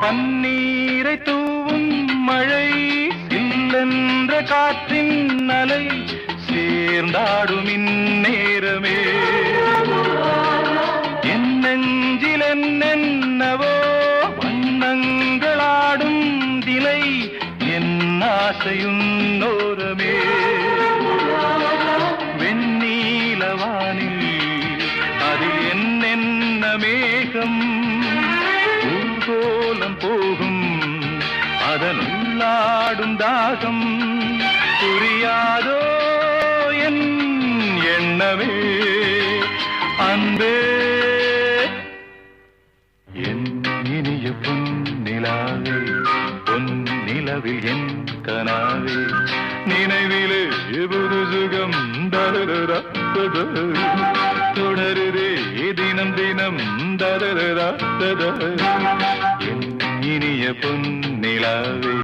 பன்னீரை தூவும் மழை சில்லென்ற காற்றின் அலை சேர்ந்தாடும் இந்நேரமே என் நெஞ்சில் என்னென்னவோ வண்ணங்களாடும் திலை என் ஆசையுன்னோரமே வெண்ணீலவானில் அதில் என்னென்ன மேகம் ஊர்கோலம் போகும் அதன் உள்ளாடும் தாகம் புரியாதோ என் எண்ணமே அன்பே என் இனிய பொன்னிலாவே பொன்னிலவில் என் கனாவே நினைவிலே புது சுகம் தரரா தொடருதே தினம் தினம் தரரா என் இனிய பொன்னிலாவே